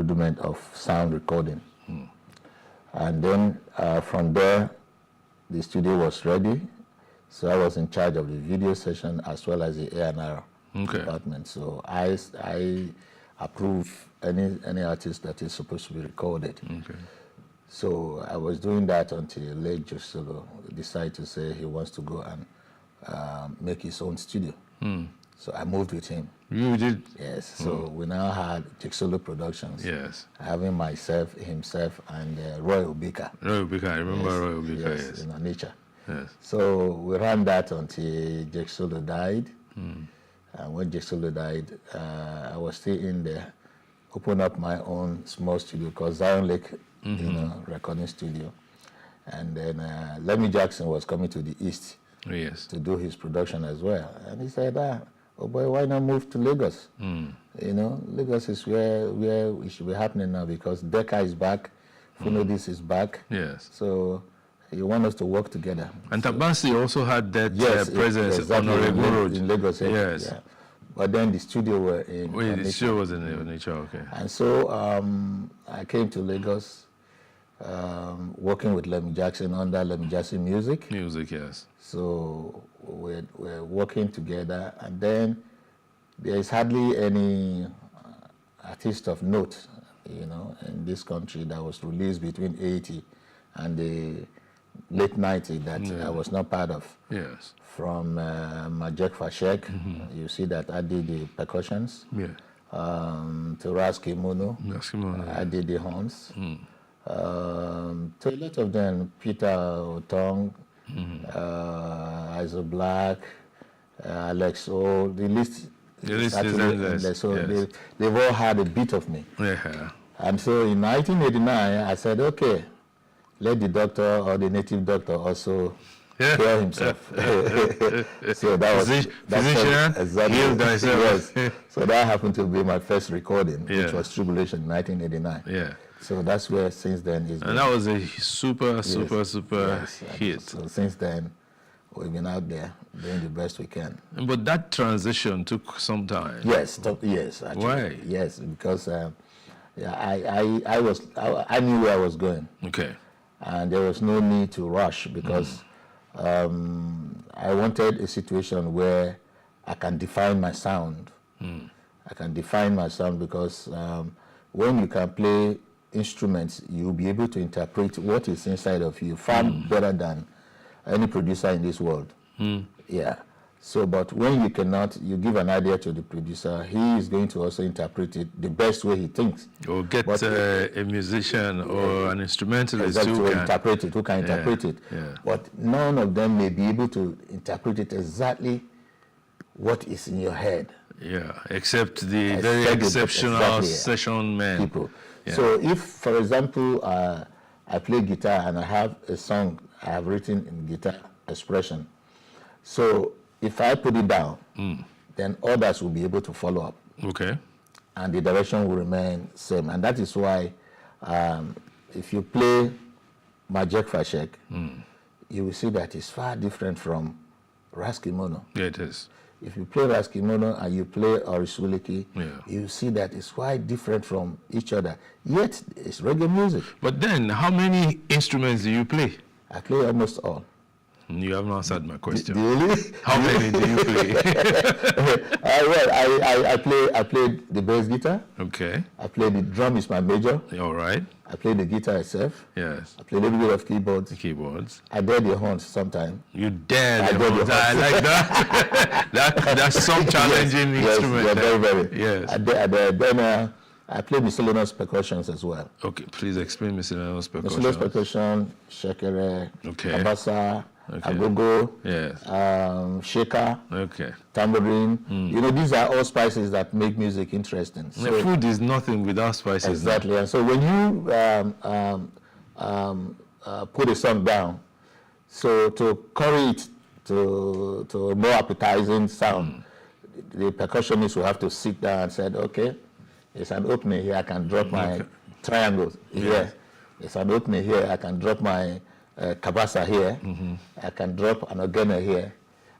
rudiment of sound recording. And then from there, the studio was ready. So I was in charge of the video session as well as the A&R department. So I approve any artist that is supposed to be recorded. So I was doing that until late Josolo decided to say he wants to go and make his own studio. So I moved with him. You did? Yes. So we now had Josolo Productions. Yes. Having myself, himself, and Roy Obika. Roy Obika, I remember Roy Obika, yes. In Onitsha. Yes. So we ran that until Josolo died. And when Josolo died, I was still in there, opened up my own small studio called Zion Lake, recording studio. And then Lemmy Jackson was coming to the East to do his production as well. And he said, oh boy, why not move to Lagos? Lagos is where it should be happening now because Decca is back, Funodis is back. Yes. So you want us to work together. And Tabansi also had that presence exactly, on Oregon Road. In Lagos. Yes. Yeah. But then the studio were in the studio was in Onitsha, okay. And so I came to Lagos, working with Lemmy Jackson under Lemmy Jackson Music. Music, yes. So we're working together, and then there is hardly any artist of note, in this country that was released between 80 and the late 90s that I was not part of. Yes. From Majek Fashek, you see that I did the percussions. Yeah. To Raski Mono, I did the horns. To a lot of them, Peter Otong, Iso Black, Alex O, the list is endless. So they've all had a bit of me. Yeah. And so in 1989, I said, okay, let the doctor or the native doctor also hear himself. So that was physician, exactly. Heal thyself. Yes. So that happened to be my first recording, which was Tribulation in 1989. Yeah. So that's where since then is. And that was a super hit. So since then, we've been out there doing the best we can. But that transition took some time. Yes, actually. Why? Yes, because I knew where I was going. Okay. And there was no need to rush because I wanted a situation where I can define my sound. I can define my sound because when you can play instruments, you'll be able to interpret what is inside of you far better than any producer in this world. Yeah. So, but when you cannot, you give an idea to the producer, he is going to also interpret it the best way he thinks. Or get a musician or an instrumentalist who can interpret it. Yeah. But none of them may be able to interpret it exactly what is in your head. Yeah, except the very exceptional session men. People. Yeah. So if, for example, I play guitar and I have a song I have written in guitar expression, so if I put it down, then others will be able to follow up. Okay. And the direction will remain same. And that is why if you play Majek Fashek, you will see that it's far different from Raski Mono. Yeah, it is. If you play Raski Mono and you play Orisuliki, you see that it's quite different from each other. Yet, it's reggae music. But then, how many instruments do you play? I play almost all. You haven't answered my question. Really? How many do you play? I play the bass guitar. Okay. I play the drum is my major. All right. I play the guitar itself. Yes. I play a little bit of keyboards. The keyboards. I dare the horns sometimes. You dare the horns. I like that. That's some challenging instrument. Yes, very. Yes. Then I play miscellaneous percussions as well. Okay, please explain miscellaneous percussion. Miscellaneous percussion, shekere, kabasa, agogo, shaker, tambourine. These are all spices that make music interesting. So food is nothing without spices. Exactly. Now. And so when you put a song down, so to curry it to a more appetizing sound, the percussionist will have to sit down and say, okay, there's an opening here, I can drop my triangles here. There's an opening here, I can drop my kabasa here. I can drop an ogene here.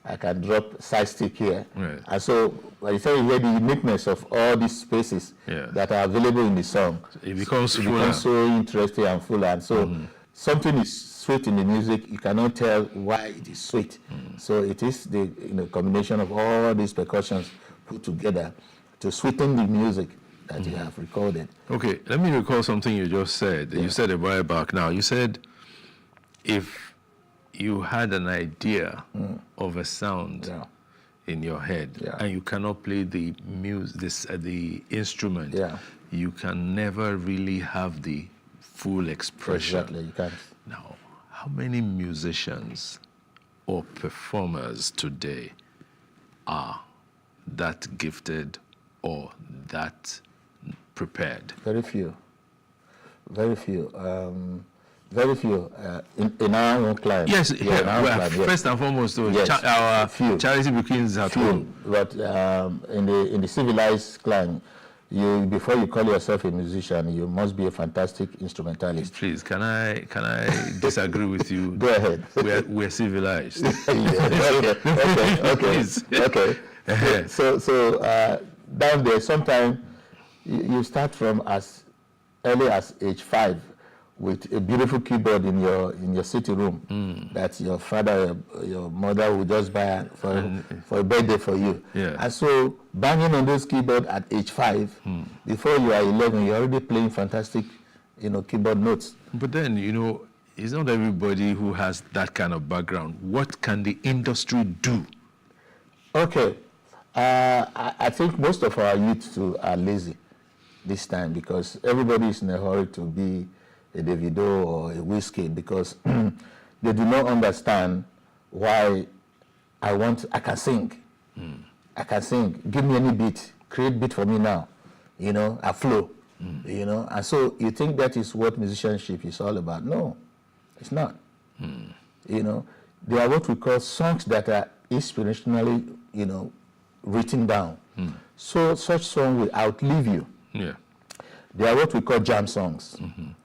I can drop side stick here. Right. And so by the time you hear the uniqueness of all these spaces that are available in the song, it becomes fuller. It becomes so interesting and fuller. And so something is sweet in the music, you cannot tell why it is sweet. So it is the combination of all these percussions put together to sweeten the music that you have recorded. Okay, let me recall something you just said. You said a while back now. You said if you had an idea of a sound in your head and you cannot play the the instrument, you can never really have the full expression. Exactly, you can't. Now, how many musicians or performers today are that gifted or that prepared? Very few. Very few. Very few in our own climate. Yes, first and foremost, our few. charity begins at home. But in the civilized climate, before you call yourself a musician, you must be a fantastic instrumentalist. Please, can I disagree with you? Go ahead. We're civilized. Okay. So down there, sometimes you start from as early as age 5 with a beautiful keyboard in your sitting room that your father, your mother will just buy for a birthday for you. Yeah. And so banging on those keyboard at age 5, before you are 11, you're already playing fantastic, keyboard notes. But then, it's not everybody who has that kind of background. What can the industry do? Okay. I think most of our youth too are lazy this time because everybody is in a hurry to be a Davido or a Wizkid because they do not understand why I can sing. I can sing. Give me any beat. Create beat for me now. A flow. And so you think that is what musicianship is all about. No, it's not. They are what we call songs that are inspirationally, written down. So such song will outlive you. Yeah. They are what we call jam songs.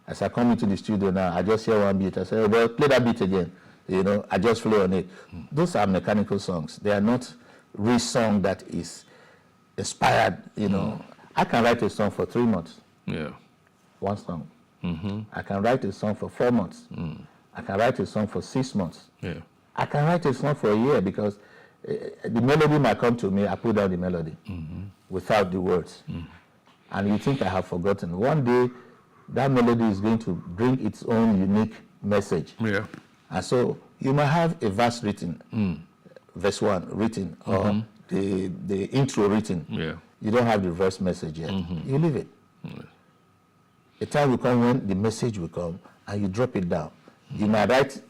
As I come into the studio now, I just hear one beat. I say, oh, well, play that beat again. I just flow on it. Those are mechanical songs. They are not real song that is inspired. I can write a song for 3 months. Yeah. One song. I can write a song for 4 months. I can write a song for 6 months. Yeah. I can write a song for a year because the melody might come to me. I put down the melody without the words. And you think I have forgotten. One day, that melody is going to bring its own unique message. Yeah. And so you might have a verse written, verse 1 written, or the intro written. Yeah. You don't have the verse message yet. You leave it. A time will come when the message will come, and you drop it down. You might write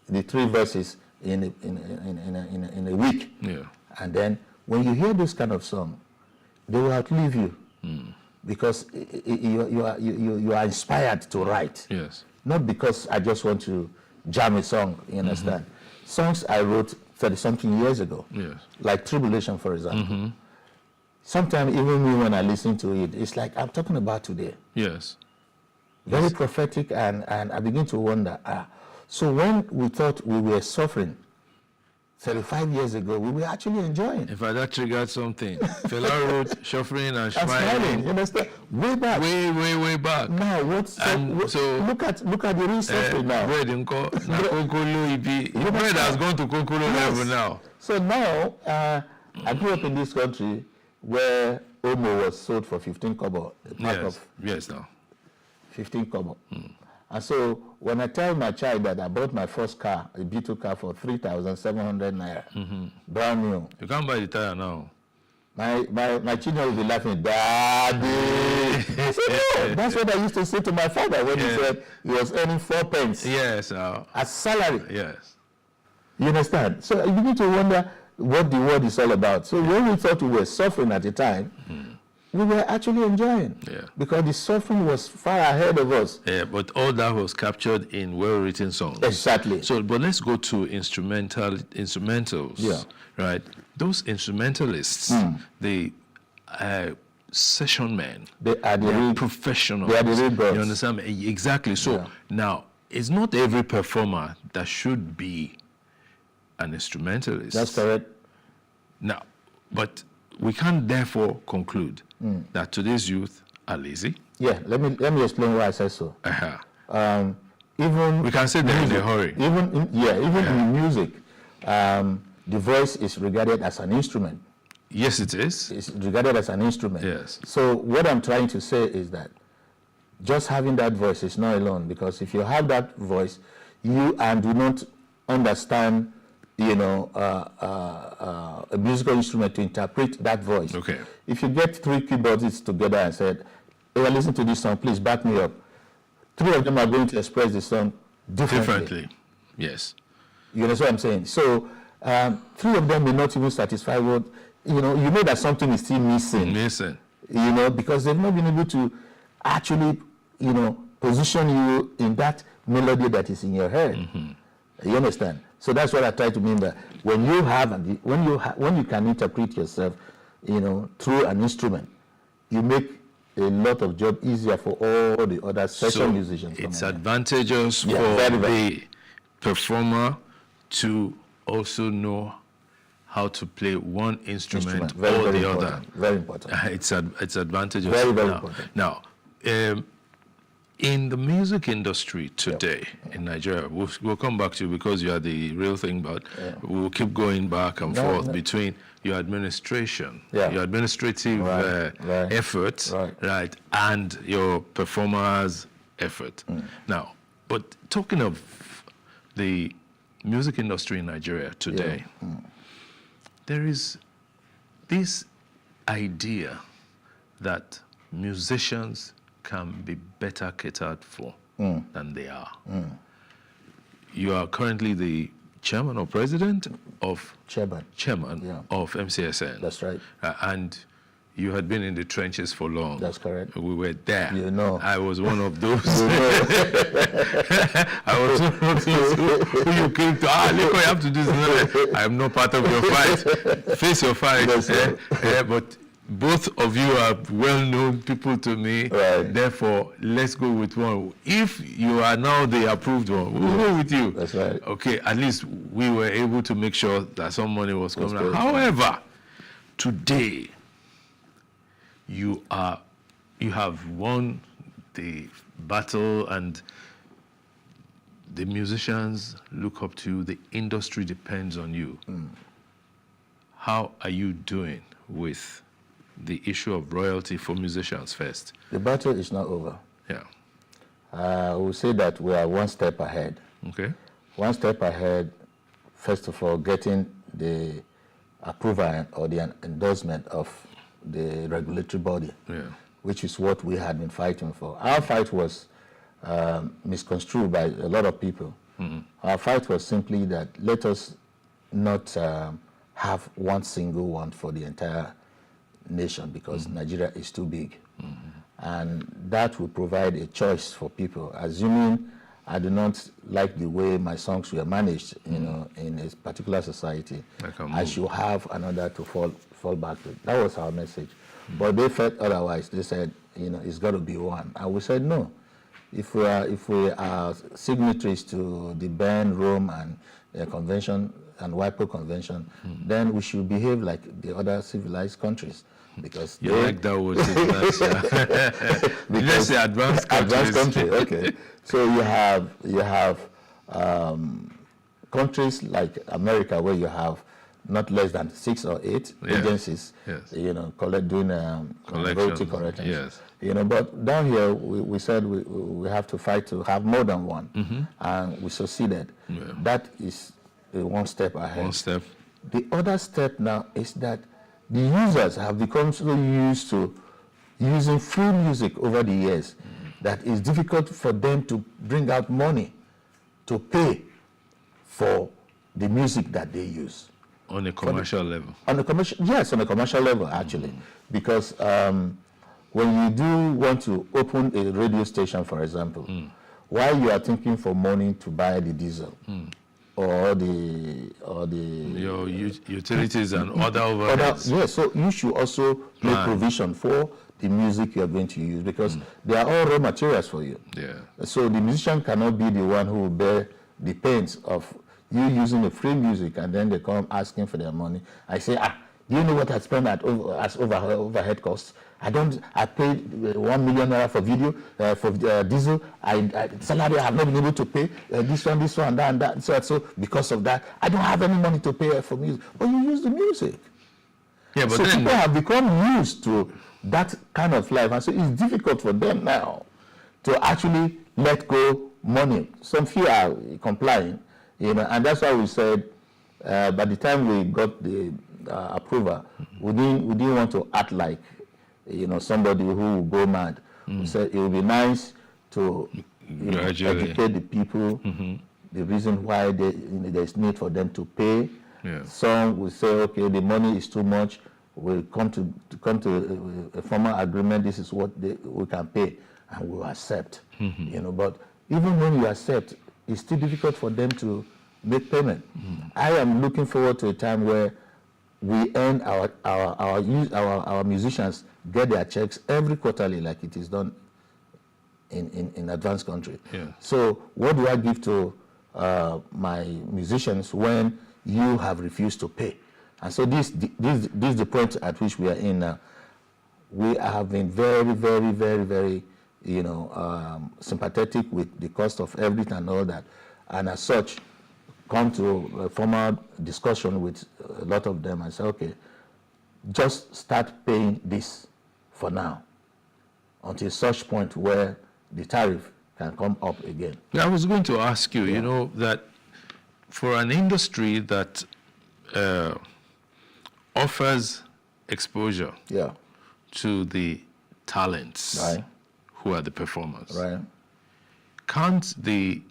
the 3 verses in a week. Yeah. And then when you hear this kind of song, they will outlive you. Because you are inspired to write. Yes. Not because I just want to jam a song, you understand? Songs I wrote 30-something years ago. Yes. Like Tribulation, for example. Sometimes even me when I listen to it, it's like I'm talking about today. Yes. Very prophetic, and I begin to wonder, so when we thought we were suffering 35 years ago, we were actually enjoying. In fact, that triggered something. Fela wrote Suffering and Smiling. You understand? Way back. Way back. Now, look at the real suffering now. Bread has gone to Kokolo level now. So now, I grew up in this country where Omo was sold for 15 kobo. Yes, now. 15 kobo. And so when I tell my child that I bought my first car, a B2 car for 3,700 naira, brand new. You can't buy the tire now. My children will be laughing, Daddy. So, no, that's what I used to say to my father when he said he was earning 4 pence. Yes. As salary. Yes. You understand? So you begin to wonder what the world is all about. So when we thought we were suffering at the time, we were actually enjoying. Yeah. Because the suffering was far ahead of us. Yeah, but all that was captured in well-written songs. Exactly. So, but let's go to instrumentals. Yeah. Right. Those instrumentalists, the session men, they are the professionals. They are the real gods. You understand? Exactly. So now, it's not every performer that should be an instrumentalist. That's correct. Now, but we can't therefore conclude that today's youth are lazy. Yeah, let me explain why I said so. Even we can say they're in a hurry. Even in music, the voice is regarded as an instrument. Yes, it is. It's regarded as an instrument. Yes. So what I'm trying to say is that just having that voice is not alone, because if you have that voice, you and do not understand, a musical instrument to interpret that voice. Okay. If you get 3 keyboardists together and said, "Hey, listen to this song, please back me up," 3 of them are going to express the song differently. Yes. You understand what I'm saying? So 3 of them may not even satisfy what, you know that something is still missing. Because they've not been able to actually, position you in that melody that is in your head. You understand? So that's what I try to mean by when you can interpret yourself, through an instrument, you make a lot of job easier for all the other session musicians. It's advantageous for the performer to also know how to play one instrument or the other. Very important. It's advantageous. Very important. Now, in the music industry today in Nigeria, we'll come back to you because you are the real thing, but we'll keep going back and forth between your administration, your administrative efforts, right, and your performers' effort. Now, but talking of the music industry in Nigeria today, there is this idea that musicians can be better catered for than they are. You are currently the chairman or president of chairman of MCSN. That's right. And you had been in the trenches for long. That's correct. We were there. I was one of those. I was one of those who you came to. Look, you have to do this. I am not part of your fight. Face your fight. But both of you are well-known people to me. Right. Therefore, let's go with one. If you are now the approved one, we'll go with you. That's right. Okay, at least we were able to make sure that some money was coming out. However, today, you have won the battle, and the musicians look up to you. The industry depends on you. How are you doing with the issue of royalty for musicians first? The battle is not over. Yeah. I will say that we are one step ahead. Okay. One step ahead, first of all, getting the approval or the endorsement of the regulatory body, which is what we had been fighting for. Our fight was misconstrued by a lot of people. Our fight was simply that let us not have one single one for the entire nation, because Nigeria is too big. And that will provide a choice for people. Assuming I do not like the way my songs were managed, in a particular society, I should have another to fall back to. That was our message. But they felt otherwise. They said, it's got to be one. And we said no. If we are signatories to the Bern, Rome, and Convention and WIPO Convention, then we should behave like the other civilized countries. Because you like that word, civilized. Let's say advanced countries. Advanced country, okay. So you have countries like America, where you have not less than 6 or 8 agencies, doing royalty corrections. Yes. But down here we said we have to fight to have more than one, and we succeeded. That is one step ahead. One step. The other step now is that the users have become so used to using free music over the years that it's difficult for them to bring out money to pay for the music that they use. On a commercial level? On a commercial, yes, on a commercial level, actually. Because when you do want to open a radio station, for example, while you are thinking for money to buy the diesel, or your utilities and other overheads. Yes, so you should also make provision for the music you are going to use, because they are all raw materials for you. Yeah. So the musician cannot be the one who will bear the pains of you using the free music, and then they come asking for their money. I say, do you know what I spend as overhead costs? I paid $1 million for video, for diesel. Salary I have not been able to pay, this one, that, and that. So because of that, I don't have any money to pay for music. But you use the music. Yeah, but so then people have become used to that kind of life, and so it's difficult for them now to actually let go money. Some few are complying, and that's why we said by the time we got the approval, we didn't want to act like somebody who will go mad. We said it would be nice to educate the people, the reason why there's need for them to pay. Yeah. Some will say, okay, the money is too much. We'll come to a formal agreement. This is what we can pay, and we'll accept. But even when you accept, it's still difficult for them to make payment. I am looking forward to a time where we earn our musicians get their checks every quarterly, like it is done in advanced country. Yeah. So what do I give to my musicians when you have refused to pay? And so this is the point at which we are in now. We have been very, very, very, very, sympathetic with the cost of everything and all that, and as such, come to a formal discussion with a lot of them and say, okay, just start paying this for now, until such point where the tariff can come up again. I was going to ask you, that for an industry that offers exposure to the talents who are the performers, can't the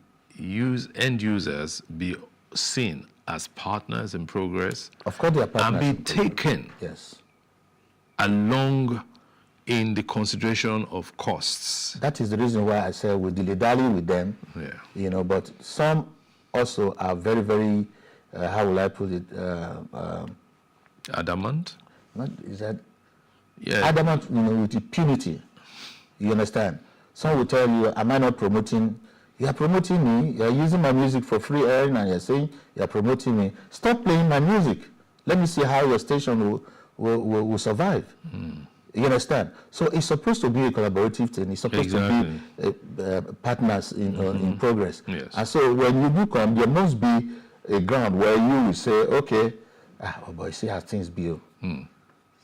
end users be seen as partners in progress? Of course, they are partners. And be taken along in the consideration of costs. That is the reason why I say we dilly-dally with them. But some also are very, very, how will I put it? Adamant? Is that? Yeah. Adamant, with impunity. You understand? Some will tell you, am I not promoting? You are promoting me. You are using my music for free, and you're saying you are promoting me. Stop playing my music. Let me see how your station will survive. You understand? So it's supposed to be a collaborative thing. It's supposed to be partners in progress. Yes. And so when you do come, there must be a ground where you will say, okay, oh boy, see how things be.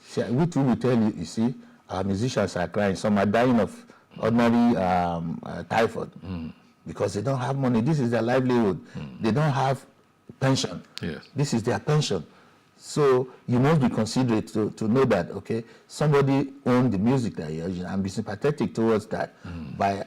See, we too will tell you, you see, our musicians are crying. Some are dying of ordinary typhoid because they don't have money. This is their livelihood. They don't have pension. Yes. This is their pension. So you must be considerate to know that, okay, somebody owned the music that you're using, and be sympathetic towards that by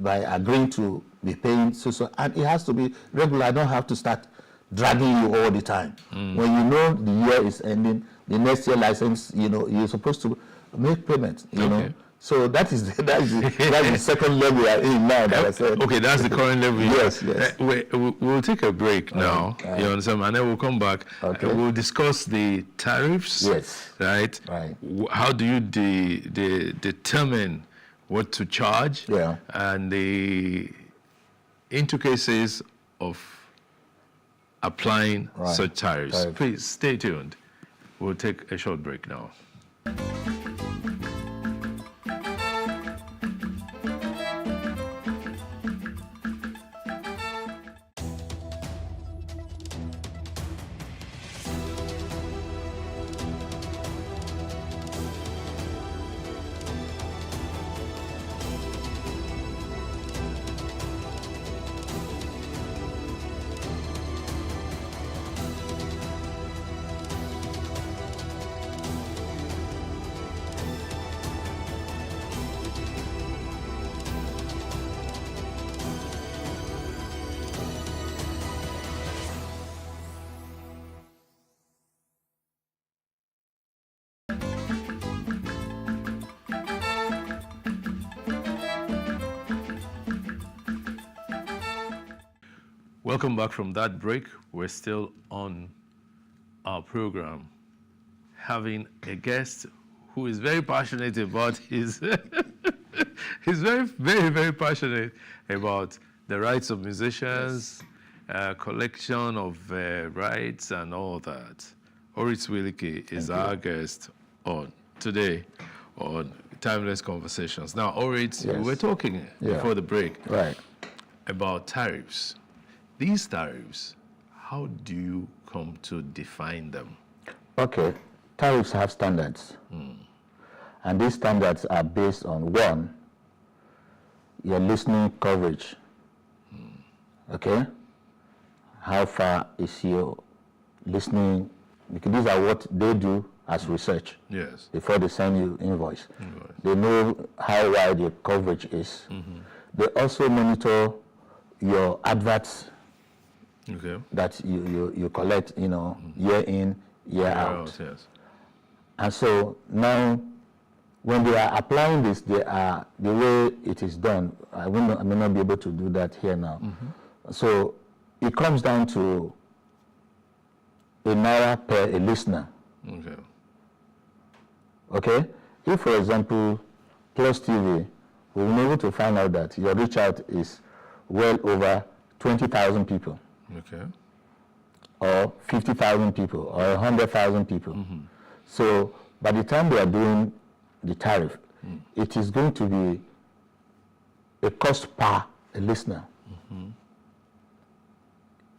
agreeing to be paying so, and it has to be regular. I don't have to start dragging you all the time. When you know the year is ending, the next year license, you're supposed to make payment, you know. So that is the second level we are in now that I said. Okay, that's the current level. Yes. We'll take a break now. You understand? And then we'll come back. Okay. We'll discuss the tariffs. Yes. Right. How do you determine what to charge? Yeah. And the intricacies of applying such tariffs. Please stay tuned. We'll take a short break now. Welcome back from that break. We're still on our program, having a guest who is very passionate about he's very, very, very passionate about the rights of musicians, collection of rights and all that. Oritz Wilike is our guest on today on Timeless Conversations. Now, Oritz, we were talking before the break about tariffs. These tariffs, how do you come to define them? Okay, tariffs have standards. And these standards are based on, one, your listening coverage. Okay? How far is your listening? Because these are what they do as research. Yes. Before they send you invoice. They know how wide your coverage is. They also monitor your adverts that you collect, year in, year out. Yes. And so now, when they are applying this, they are the way it is done. I may not be able to do that here now. So it comes down to ₦1 per a listener. Okay? If, for example, Plus TV, we've been able to find out that your reach out is well over 20,000 people. Okay. Or 50,000 people, or 100,000 people. So by the time they are doing the tariff, it is going to be a cost per a listener.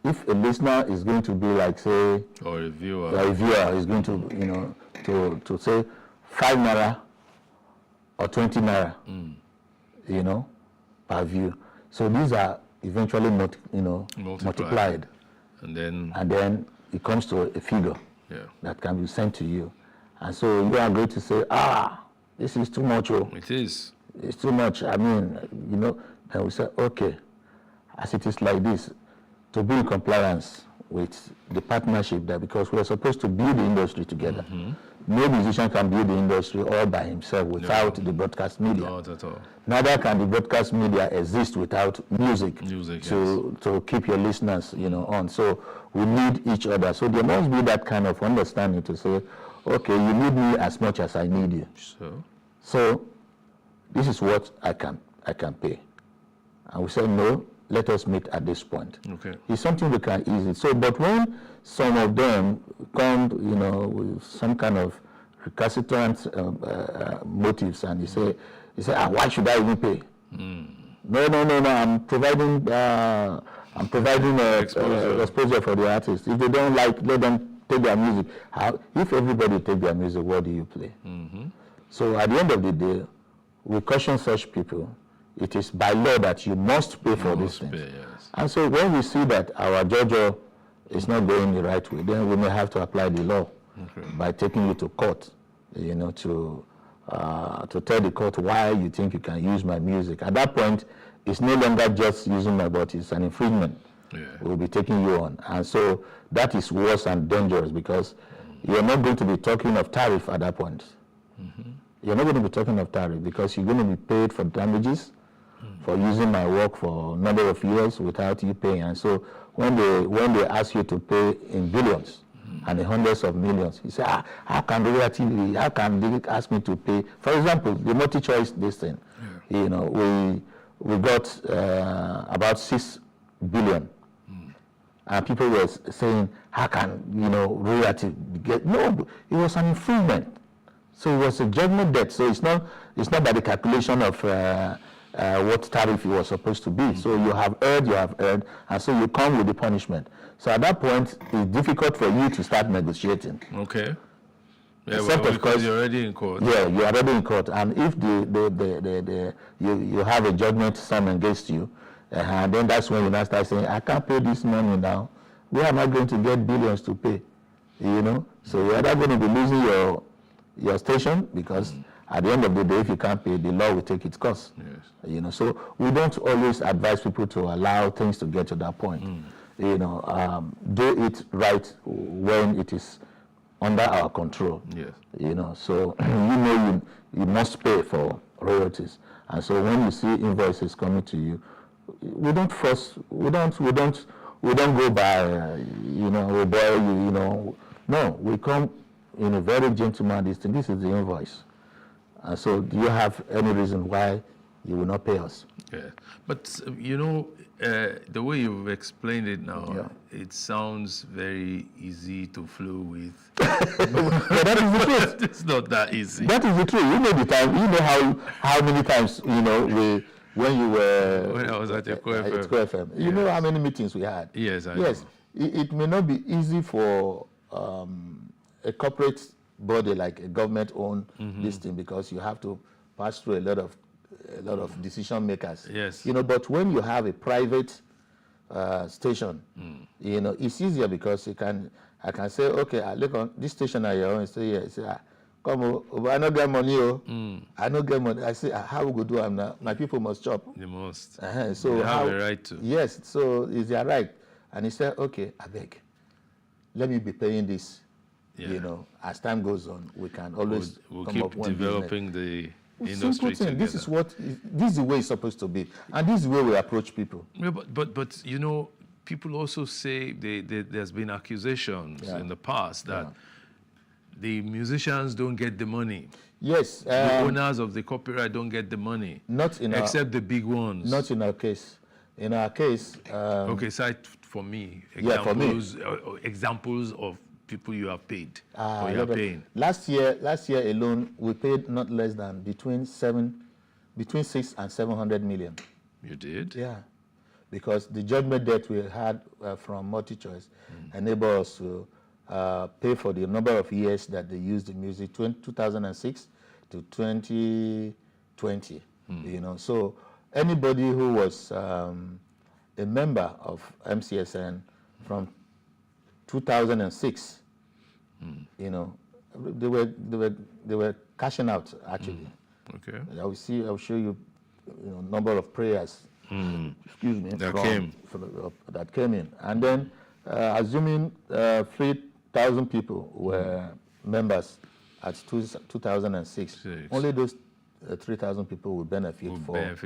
If a listener is going to be like, say, or a viewer is going to, to say 5 naira or 20 naira, per view. So these are eventually multiplied. And then it comes to a figure that can be sent to you. And so you are going to say, this is too much. It is. It's too much. I mean, then we say, okay, as it is like this, to be in compliance with the partnership that, because we're supposed to build the industry together. No musician can build the industry all by himself without the broadcast media. Not at all. Neither can the broadcast media exist without music to keep your listeners, on. So we need each other. So there must be that kind of understanding to say, okay, you need me as much as I need you. So this is what I can pay. And we say, no, let us meet at this point. Okay. It's something we can easily. So, but when some of them come, with some kind of recalcitrant motives, and you say, why should I even pay? No, I'm providing exposure for the artists. If they don't like, let them take their music. If everybody take their music, what do you play? So at the end of the day, we caution such people. It is by law that you must pay for these things. And so when we see that our JoJo is not going the right way, then we may have to apply the law by taking you to court, to tell the court why you think you can use my music. At that point, it's no longer just using my body, it's an infringement. We'll be taking you on. And so that is worse and dangerous, because you're not going to be talking of tariff at that point. You're not going to be talking of tariff, because you're going to be paid for damages for using my work for a number of years without you paying. And so when they ask you to pay in billions and in hundreds of millions, you say, how can they ask me to pay? For example, the multi-choice this thing, we got about 6 billion. And people were saying, how can, royalty get? No, it was an infringement. So it was a judgment debt. So it's not by the calculation of what tariff it was supposed to be. So you have erred, and so you come with the punishment. So at that point, it's difficult for you to start negotiating. Okay. Yeah, Except of course you're already in court. Yeah, you're already in court, and if you have a judgment sum against you, and then that's when you now start saying, I can't pay this money now. Where am I going to get billions to pay? So you're either going to be losing your station, because at the end of the day, if you can't pay, the law will take its course. So we don't always advise people to allow things to get to that point. Do it right when it is under our control. So you must pay for royalties. And so when you see invoices coming to you, we don't go by, we borrow you, no, we come in a very gentleman. This is the invoice. And so do you have any reason why you will not pay us. Yeah, but you know, the way you've explained it now, it sounds very easy to flow with. That is the truth. It's not that easy. That is the truth. You know the time. You know how many times when you were when I was at Eko FM. At Eko FM. You know how many meetings we had. Yes, I know. It may not be easy for a corporate body like a government-owned this thing, because you have to pass through a lot of decision makers. Yes. But when you have a private station, it's easier, because I can say, okay, I look on this station at your own, say, yeah, say, come on, I don't get money, I don't get money. I say, how we go do am now? My people must chop. They must. So they have a right to. Yes, so it's their right. And he said, okay, I beg, let me be paying this. As time goes on, we can always we'll come keep up with developing the industry simple thing. together. This is the way it's supposed to be, and this is the way we approach people. Yeah, but people also say there's been accusations in the past that the musicians don't get the money. Yes, the owners of the copyright don't get the money. Not in except the big ones. Not in our case. In our case, okay, cite for me examples. Examples of people you have paid or you are paying. Last year alone, we paid not less than between 600 and 700 million. You did? Yeah, because the judgment debt we had from MultiChoice enabled us to pay for the number of years that they used the music, 2006 to 2020. So anybody who was a member of MCSN from 2006, they were cashing out actually. Okay. I will show you, number of prayers. Excuse me. That came in, and then assuming 3,000 people were members at 2006, only those 3,000 people will benefit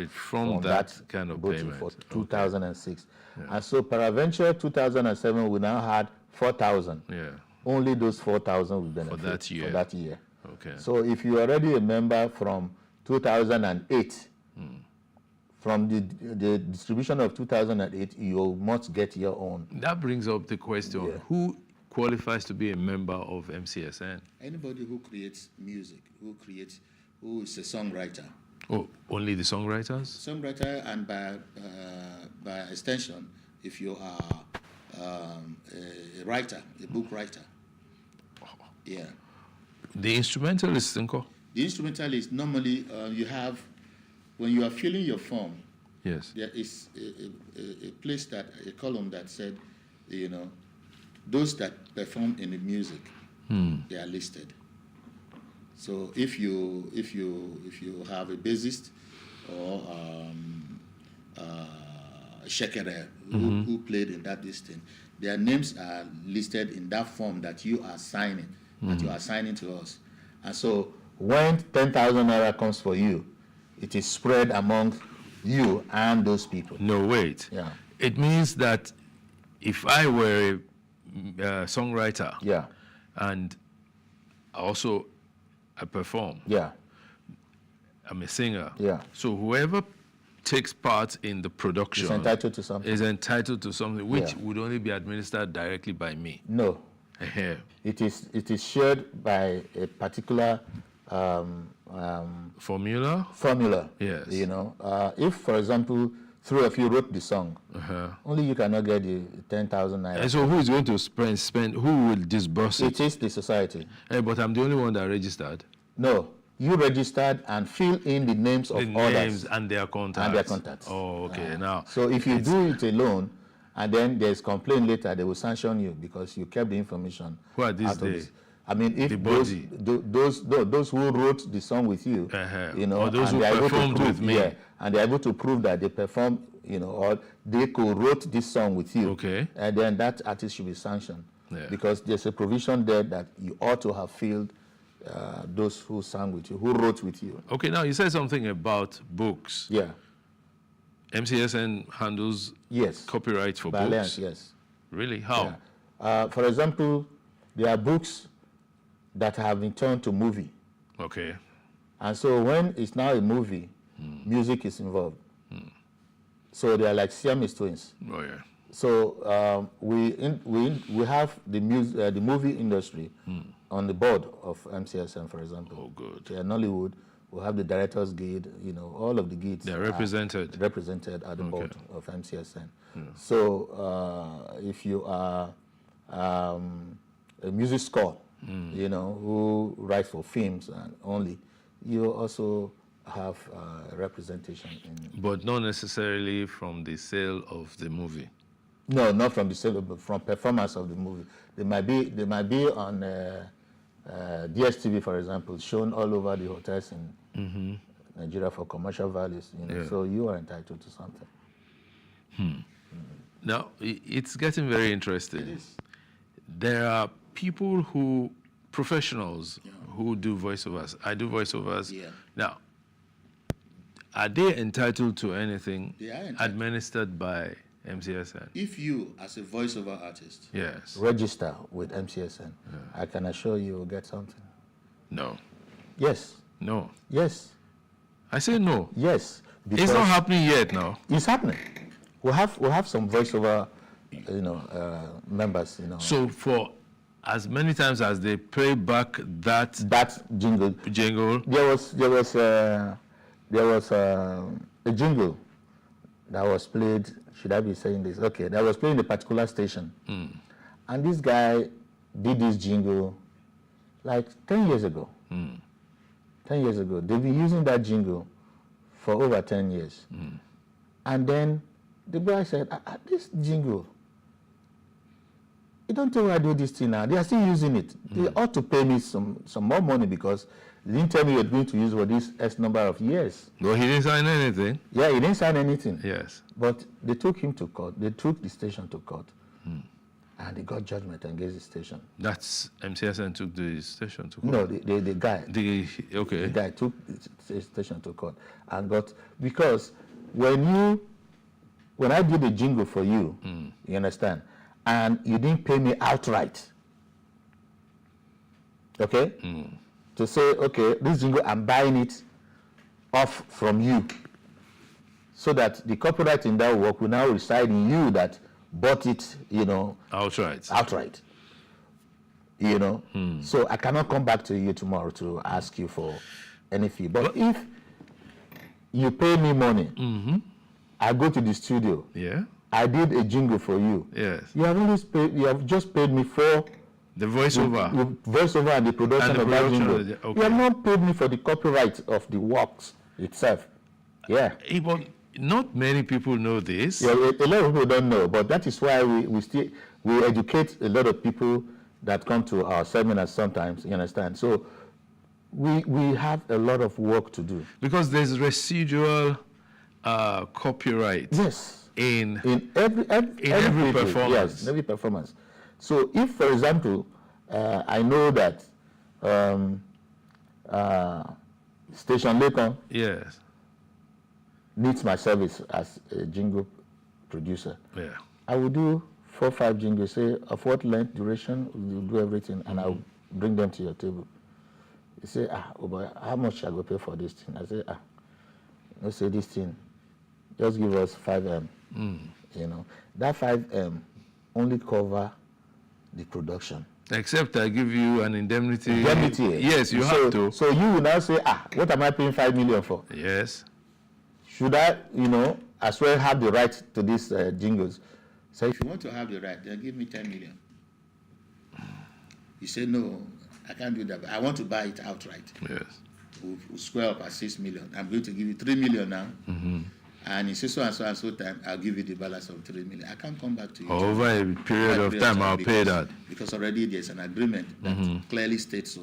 from that kind of payment for 2006. And so peradventure 2007 we now had 4,000. Yeah. Only those 4,000 will benefit for that year. Okay. So if you're already a member from 2008, from the distribution of 2008, you must get your own. That brings up the question, who qualifies to be a member of MCSN? Anybody who creates music, who is a songwriter. Oh, only the songwriters? Songwriter, and by extension, if you are a writer, a book writer. Yeah. The instrumentalist, Nko? The instrumentalist, normally you have, when you are filling your form, yes, there is a place a column that said, those that perform in the music, they are listed. So if you have a bassist or a shekere who played in that thing, their names are listed in that form that you are signing, to us. And so when 10,000 naira comes for you, it is spread among you and those people. No, wait. Yeah. It means that if I were a songwriter, and also I perform, I'm a singer, so whoever takes part in the production is entitled to something. Which would only be administered directly by me. No. It is shared by a particular formula. Yes. If, for example, three of you wrote the song, only you cannot get the 10,000 naira. And so who is going to spend? Who will disburse it? It is the society. But I'm the only one that registered. No, you registered and fill in the names of others. Names and their contacts. Oh, okay. Now. So if you do it alone, and then there's complaint later, they will sanction you because you kept the information. Who are these days? I mean, if those who wrote the song with you, or those who performed with me, and they're able to prove that they performed, or they co-wrote this song with you, and then that artist should be sanctioned, because there's a provision there that you ought to have filled those who sang with you, who wrote with you. Okay, now you said something about books. Yeah. MCSN handles copyright for books. Alliance, yes. Really? How? Yeah. For example, there are books that have been turned to movie. Okay. And so when it's now a movie, music is involved. So they are like Siamese twins. Oh yeah. So we have the movie industry on the board of MCSN, for example. Oh, good. So in Nollywood, we have the Directors Guild. All of the guilds. They're represented. Represented at the board of MCSN. So if you are a music score, who writes for films and only, you also have representation in. But not necessarily from the sale of the movie. No, not from the sale, but from performance of the movie. They might be on DSTV, for example, shown all over the hotels in Nigeria for commercial values. So you are entitled to something. Now it's getting very interesting. It is. There are people professionals who do voiceovers. I do voiceovers. Yeah. Now, are they entitled to anything They are entitled. administered by MCSN? If you, as a voiceover artist, Yes. register with MCSN, I can assure you will get something. No. Yes. No. Yes. I say no. Yes. It's not happening yet now. It's happening. We have some voiceover, members. So for as many times as they play back that jingle. There was a jingle that was played. Should I be saying this? Okay, that was played in a particular station, and this guy did this jingle like 10 years ago. 10 years ago, they've been using that jingle for over 10 years, and then the guy said, "This jingle, you don't tell me I do this thing now. They are still using it. They ought to pay me some more money because they didn't tell me you're going to use for this X number of years." No, he didn't sign anything. Yeah, he didn't sign anything. Yes. But they took him to court. They took the station to court. And they got judgment against the station. That's MCSN took the station to court. No, the guy. The guy took the station to court and got, because when I did the jingle for you, you understand, and you didn't pay me outright, okay, to say, okay, this jingle, I'm buying it off from you, so that the copyright in that work will now reside in you that bought it, outright. So I cannot come back to you tomorrow to ask you for any fee. But if you pay me money, I go to the studio. Yeah. I did a jingle for you. Yes. You have just paid me for the voiceover. The voiceover and the production of that jingle. Okay. You have not paid me for the copyright of the works itself. Yeah. But not many people know this. Yeah, a lot of people don't know, but that is why we educate a lot of people that come to our seminars sometimes, you understand? So we have a lot of work to do. Because there's residual copyright. Yes. In every performance. Yes, in every performance. So if, for example, I know that Station Latham needs my service as a jingle producer. Yeah. I will do 4 or 5 jingles, say of what length, duration, we'll do everything, and I'll bring them to your table. You say, oh boy, how much shall I go pay for this thing? I say, let's say this thing, just give us 5M. That 5M only cover the production. Except I give you an indemnity. Indemnity. Yes, you have to. So you will now say, what am I paying 5 million for? Yes. Should I, as well have the right to these jingles? So if you want to have the right, then give me 10 million. You say, no, I can't do that, but I want to buy it outright. Yes. We'll square up at 6 million. I'm going to give you 3 million now. And in so and so time, I'll give you the balance of 3 million. I can't come back to you. Over a period of time, I'll pay that. Because already there's an agreement that clearly states so.